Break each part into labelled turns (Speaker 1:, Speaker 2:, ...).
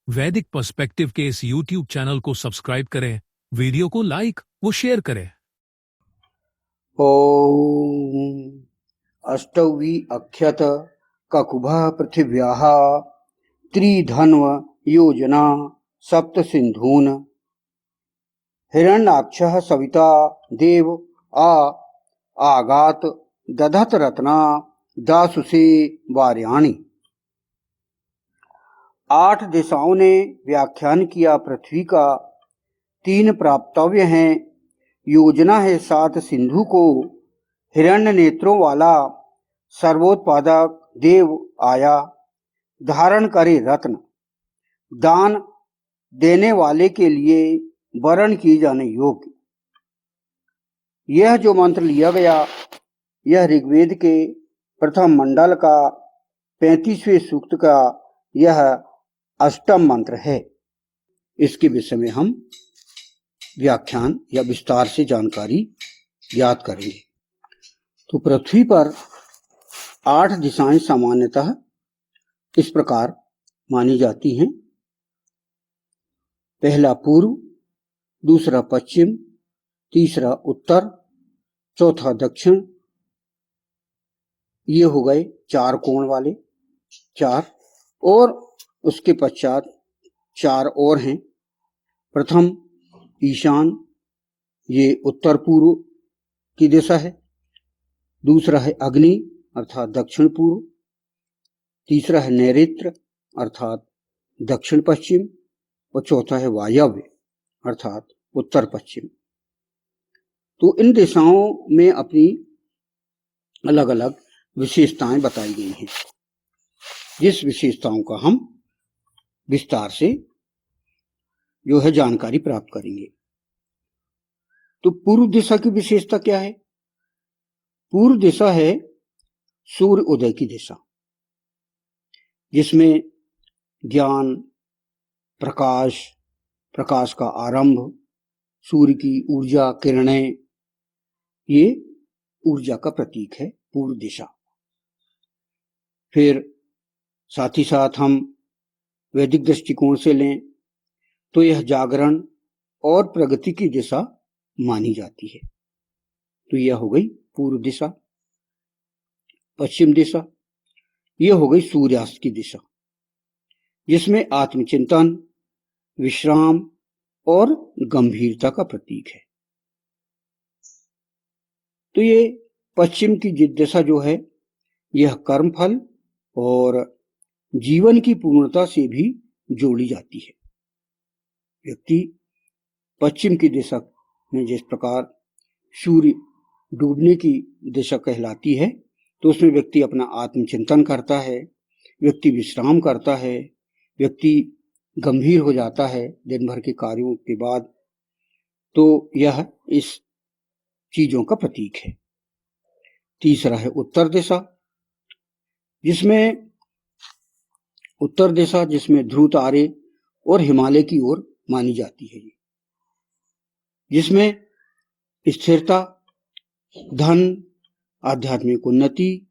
Speaker 1: वैदिक पर्सपेक्टिव के इस YouTube चैनल को सब्सक्राइब करें, वीडियो को लाइक व शेयर करें।
Speaker 2: ओम अष्टवी अक्षत ककुभः पृथिव्याः त्रिधन्व योजना सप्त सिंधून हिरण्याक्षः सविता देव आगात दधत रत्ना दासुषे वार्याणि। 8 दिशाओं ने व्याख्यान किया पृथ्वी का। 3 प्राप्तव्य हैं। योजना है 7 सिंधु को। हिरण्य नेत्रों वाला सर्वोत्पादक देव आया, धारण करे रत्न। दान देने वाले के लिए वरण की जाने योग्य। यह जो मंत्र लिया गया, यह ऋग्वेद के प्रथम मंडल का 35वें सूक्त का यह अष्टम मंत्र है। इसके विषय में हम व्याख्यान या विस्तार से जानकारी ज्ञात करेंगे। तो पृथ्वी पर 8 दिशाएं सामान्यतः इस प्रकार मानी जाती हैं। पहला पूर्व, दूसरा पश्चिम, तीसरा उत्तर, चौथा दक्षिण। ये हो गए 4 कोण वाले 4, और उसके पश्चात 4 और हैं। प्रथम ईशान, ये उत्तर पूर्व की दिशा है। दूसरा है अग्नि अर्थात दक्षिण पूर्व। तीसरा है नैऋत्य अर्थात दक्षिण पश्चिम, और चौथा है वायव्य अर्थात उत्तर पश्चिम। तो इन दिशाओं में अपनी अलग अलग विशेषताएं बताई गई हैं, जिस विशेषताओं का हम विस्तार से जो है जानकारी प्राप्त करेंगे। तो पूर्व दिशा की विशेषता क्या है? पूर्व दिशा है सूर्य उदय की दिशा, जिसमें ज्ञान, प्रकाश का आरंभ, सूर्य की ऊर्जा, किरणें, ये ऊर्जा का प्रतीक है पूर्व दिशा। फिर साथ ही साथ हम वैदिक दृष्टिकोण से लें तो यह जागरण और प्रगति की दिशा मानी जाती है। तो यह हो गई पूर्व दिशा। पश्चिम दिशा, यह हो गई सूर्यास्त की दिशा, जिसमें आत्मचिंतन, विश्राम और गंभीरता का प्रतीक है। तो ये पश्चिम की दिशा जो है, यह कर्मफल और जीवन की पूर्णता से भी जोड़ी जाती है। व्यक्ति पश्चिम की दिशा में जिस प्रकार सूर्य डूबने की दिशा कहलाती है, तो उसमें व्यक्ति अपना आत्मचिंतन करता है, व्यक्ति विश्राम करता है, व्यक्ति गंभीर हो जाता है दिन भर के कार्यों के बाद। तो यह इस चीजों का प्रतीक है। तीसरा है उत्तर दिशा, जिसमें ध्रुव तारे और हिमालय की ओर मानी जाती है, जिसमें स्थिरता, धन, आध्यात्मिक उन्नति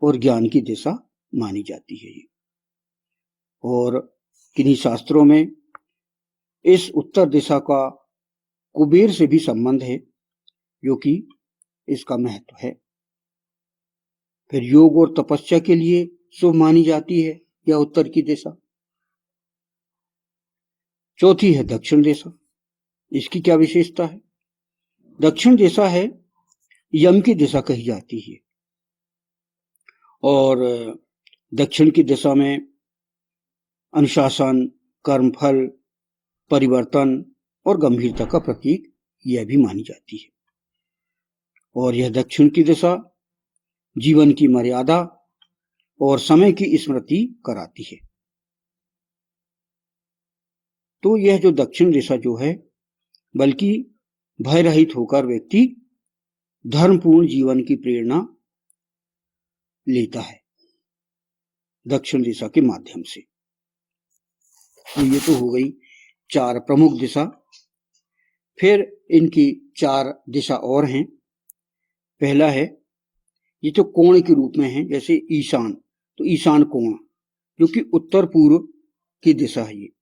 Speaker 2: और ज्ञान की दिशा मानी जाती है। और किन्हीं शास्त्रों में इस उत्तर दिशा का कुबेर से भी संबंध है, जो कि इसका महत्व है। फिर योग और तपस्या के लिए शुभ मानी जाती है यह उत्तर की दिशा। चौथी है दक्षिण दिशा। इसकी क्या विशेषता है? दक्षिण दिशा है यम की दिशा कही जाती है, और दक्षिण की दिशा में अनुशासन, कर्मफल, परिवर्तन और गंभीरता का प्रतीक यह भी मानी जाती है। और यह दक्षिण की दिशा जीवन की मर्यादा और समय की स्मृति कराती है। तो यह जो दक्षिण दिशा जो है, बल्कि भय रहित होकर व्यक्ति धर्मपूर्ण जीवन की प्रेरणा लेता है दक्षिण दिशा के माध्यम से। तो ये तो हो गई 4 प्रमुख दिशा। फिर इनकी 4 दिशा और हैं। पहला है, ये तो कोण के रूप में है, जैसे ईशान, तो ईशान कोण जो कि उत्तर पूर्व की दिशा है। ये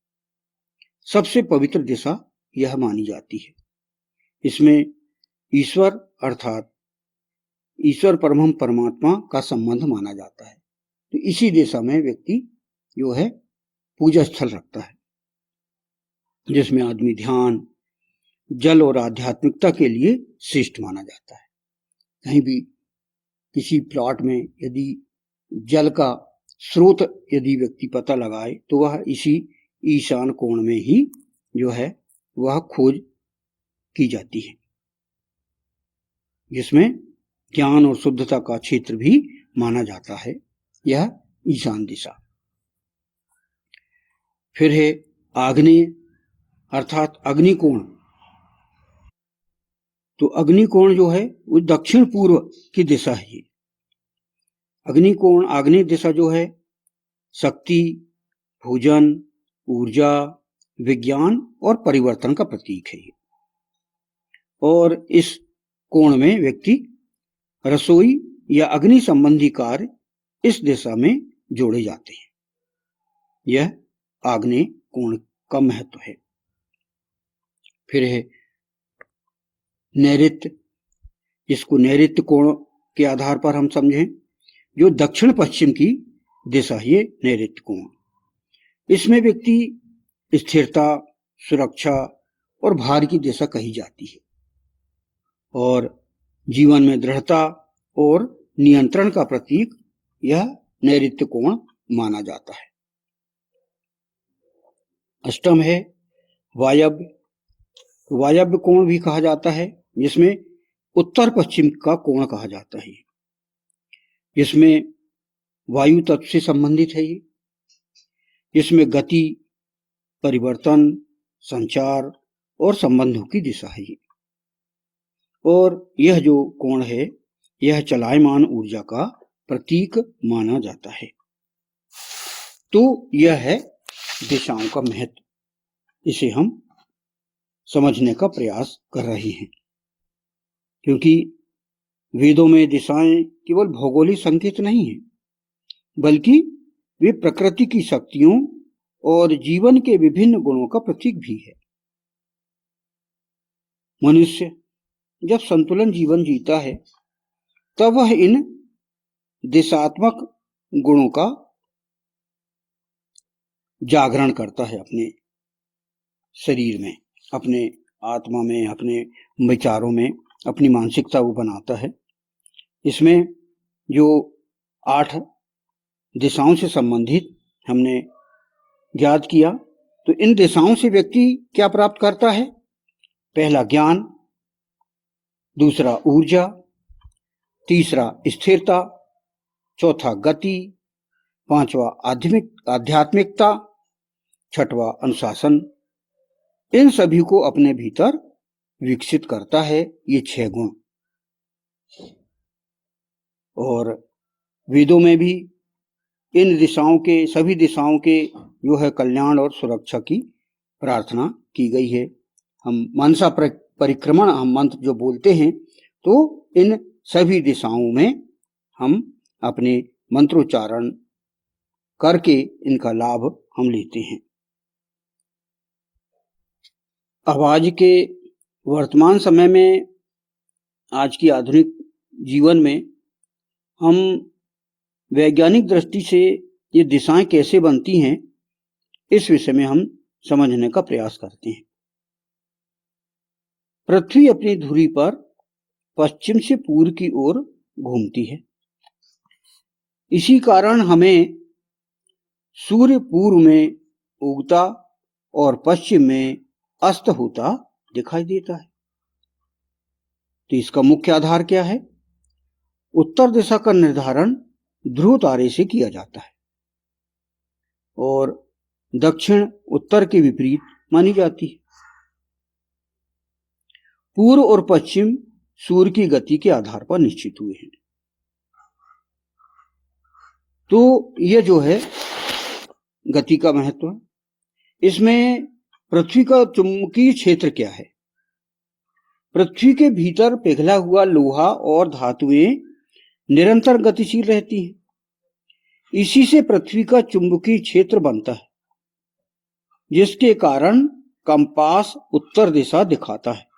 Speaker 2: सबसे पवित्र दिशा यह मानी जाती है। इसमें ईश्वर अर्थात ईश्वर परम परमात्मा का संबंध माना जाता है। तो इसी दिशा में व्यक्ति जो है पूजा स्थल रखता है, जिसमें आदमी ध्यान, जल और आध्यात्मिकता के लिए श्रेष्ठ माना जाता है। कहीं भी किसी प्लॉट में यदि जल का स्रोत यदि व्यक्ति पता लगाए तो वह इसी ईशान कोण में ही जो है वह खोज की जाती है, जिसमें ज्ञान और शुद्धता का क्षेत्र भी माना जाता है यह ईशान दिशा। फिर है आग्नेय अर्थात अग्निकोण। तो अग्निकोण जो है वो दक्षिण पूर्व की दिशा है। ये अग्निकोण आग्नेय दिशा जो है शक्ति, भोजन, ऊर्जा, विज्ञान और परिवर्तन का प्रतीक है। और इस कोण में व्यक्ति रसोई या अग्नि संबंधी कार्य इस दिशा में जोड़े जाते हैं। यह आग्नेय कोण का महत्व है। फिर है नैऋत्य। इसको नैऋत्य कोण के आधार पर हम समझें, जो दक्षिण पश्चिम की दिशा है, ये नैऋत्य कोण। इसमें व्यक्ति स्थिरता, सुरक्षा और भार की दिशा कही जाती है और जीवन में दृढ़ता और नियंत्रण का प्रतीक यह नैऋत्य कोण माना जाता है। अष्टम है वायव्य। वायव्य कोण भी कहा जाता है, जिसमें उत्तर पश्चिम का कोण कहा जाता है, जिसमें वायु तत्व से संबंधित है। ये इसमें गति, परिवर्तन, संचार और संबंधों की दिशा है। और यह जो कोण है यह चलायमान ऊर्जा का प्रतीक माना जाता है। तो यह है दिशाओं का महत्व, इसे हम समझने का प्रयास कर रहे हैं, क्योंकि वेदों में दिशाएं केवल भौगोलिक संकेत नहीं है, बल्कि वे प्रकृति की शक्तियों और जीवन के विभिन्न गुणों का प्रतीक भी है। मनुष्य जब संतुलन जीवन जीता है तब वह इन दिशात्मक गुणों का जागरण करता है अपने शरीर में, अपने आत्मा में, अपने विचारों में, अपनी मानसिकता वो बनाता है। इसमें जो 8 दिशाओं से संबंधित हमने ज्ञात किया, तो इन दिशाओं से व्यक्ति क्या प्राप्त करता है? पहला ज्ञान, दूसरा ऊर्जा, तीसरा स्थिरता, चौथा गति, पांचवा आध्यात्मिकता, छठवां अनुशासन। इन सभी को अपने भीतर विकसित करता है ये 6 गुण। और वेदों में भी इन दिशाओं के, सभी दिशाओं के जो है कल्याण और सुरक्षा की प्रार्थना की गई है। हम मनसा परिक्रमण हम मंत्र जो बोलते हैं, तो इन सभी दिशाओं में हम अपने मंत्रोच्चारण करके इनका लाभ हम लेते हैं। अब आज के वर्तमान समय में, आज की आधुनिक जीवन में हम वैज्ञानिक दृष्टि से ये दिशाएं कैसे बनती हैं, इस विषय में हम समझने का प्रयास करते हैं। पृथ्वी अपनी धुरी पर पश्चिम से पूर्व की ओर घूमती है। इसी कारण हमें सूर्य पूर्व में उगता और पश्चिम में अस्त होता दिखाई देता है। तो इसका मुख्य आधार क्या है? उत्तर दिशा का निर्धारण ध्रुव तारे से किया जाता है और दक्षिण उत्तर के विपरीत मानी जाती है। पूर्व और पश्चिम सूर्य की गति के आधार पर निश्चित हुए हैं। तो यह जो है गति का महत्व है। इसमें पृथ्वी का चुंबकीय क्षेत्र क्या है? पृथ्वी के भीतर पिघला हुआ लोहा और धातुएं निरंतर गतिशील रहती हैं। इसी से पृथ्वी का चुंबकीय क्षेत्र बनता है, जिसके कारण कंपास उत्तर दिशा दिखाता है।